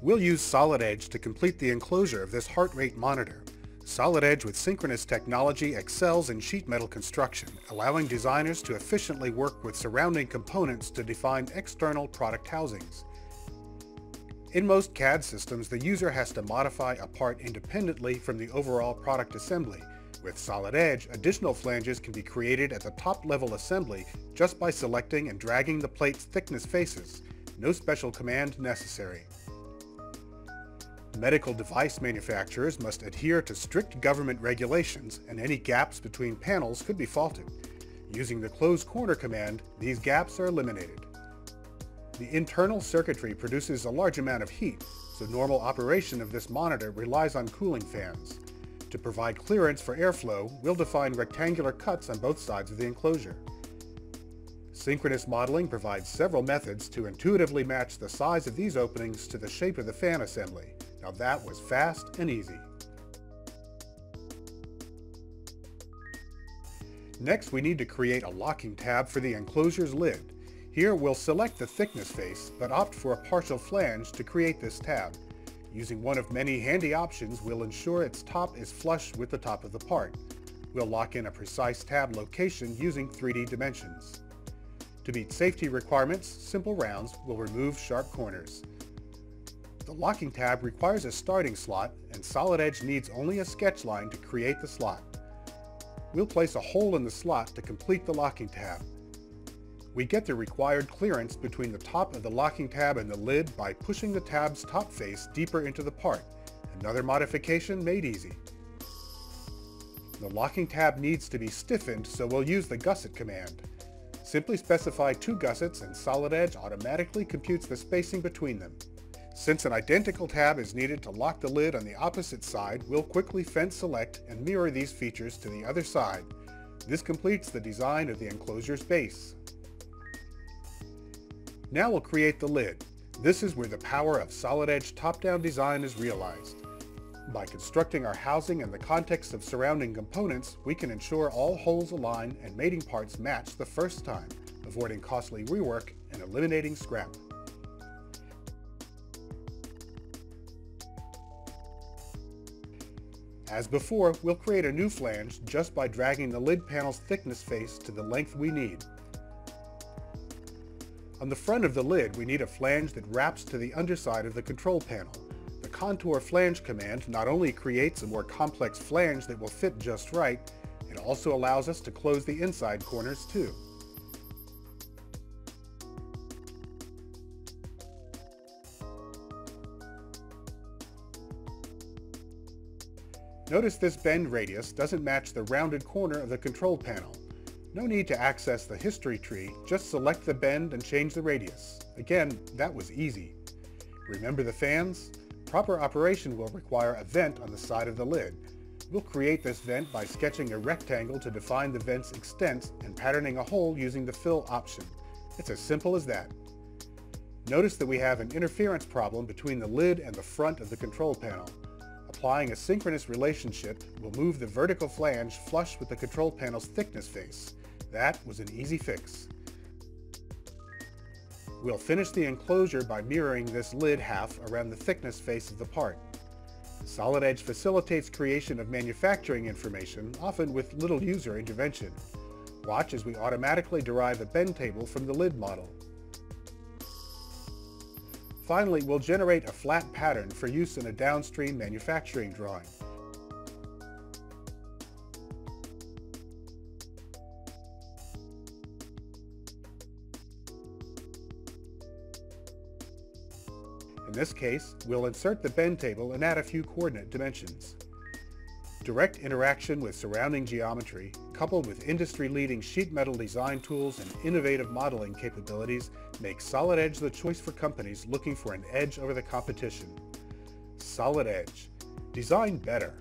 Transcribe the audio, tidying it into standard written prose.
We'll use Solid Edge to complete the enclosure of this heart rate monitor. Solid Edge with synchronous technology excels in sheet metal construction, allowing designers to efficiently work with surrounding components to define external product housings. In most CAD systems, the user has to modify a part independently from the overall product assembly. With Solid Edge, additional flanges can be created at the top-level assembly just by selecting and dragging the plate's thickness faces. No special command necessary. Medical device manufacturers must adhere to strict government regulations, and any gaps between panels could be faulted. Using the close corner command, these gaps are eliminated. The internal circuitry produces a large amount of heat, so normal operation of this monitor relies on cooling fans. To provide clearance for airflow, we'll define rectangular cuts on both sides of the enclosure. Synchronous modeling provides several methods to intuitively match the size of these openings to the shape of the fan assembly. Now that was fast and easy. Next, we need to create a locking tab for the enclosure's lid. Here we'll select the thickness face, but opt for a partial flange to create this tab. Using one of many handy options, we'll ensure its top is flush with the top of the part. We'll lock in a precise tab location using 3D dimensions. To meet safety requirements, simple rounds will remove sharp corners. The locking tab requires a starting slot, and Solid Edge needs only a sketch line to create the slot. We'll place a hole in the slot to complete the locking tab. We get the required clearance between the top of the locking tab and the lid by pushing the tab's top face deeper into the part. Another modification made easy. The locking tab needs to be stiffened, so we'll use the gusset command. Simply specify 2 gussets and Solid Edge automatically computes the spacing between them. Since an identical tab is needed to lock the lid on the opposite side, we'll quickly fence select and mirror these features to the other side. This completes the design of the enclosure's base. Now we'll create the lid. This is where the power of Solid Edge top-down design is realized. By constructing our housing in the context of surrounding components, we can ensure all holes align and mating parts match the first time, avoiding costly rework and eliminating scrap. As before, we'll create a new flange just by dragging the lid panel's thickness face to the length we need. On the front of the lid, we need a flange that wraps to the underside of the control panel. The contour flange command not only creates a more complex flange that will fit just right, it also allows us to close the inside corners too. Notice this bend radius doesn't match the rounded corner of the control panel. No need to access the history tree, just select the bend and change the radius. Again, that was easy. Remember the fans? Proper operation will require a vent on the side of the lid. We'll create this vent by sketching a rectangle to define the vent's extent and patterning a hole using the fill option. It's as simple as that. Notice that we have an interference problem between the lid and the front of the control panel. Applying a synchronous relationship will move the vertical flange flush with the control panel's thickness face. That was an easy fix. We'll finish the enclosure by mirroring this lid half around the thickness face of the part. Solid Edge facilitates creation of manufacturing information, often with little user intervention. Watch as we automatically derive a bend table from the lid model. Finally, we'll generate a flat pattern for use in a downstream manufacturing drawing. In this case, we'll insert the bend table and add a few coordinate dimensions. Direct interaction with surrounding geometry, coupled with industry-leading sheet metal design tools and innovative modeling capabilities, makes Solid Edge the choice for companies looking for an edge over the competition. Solid Edge. Design better.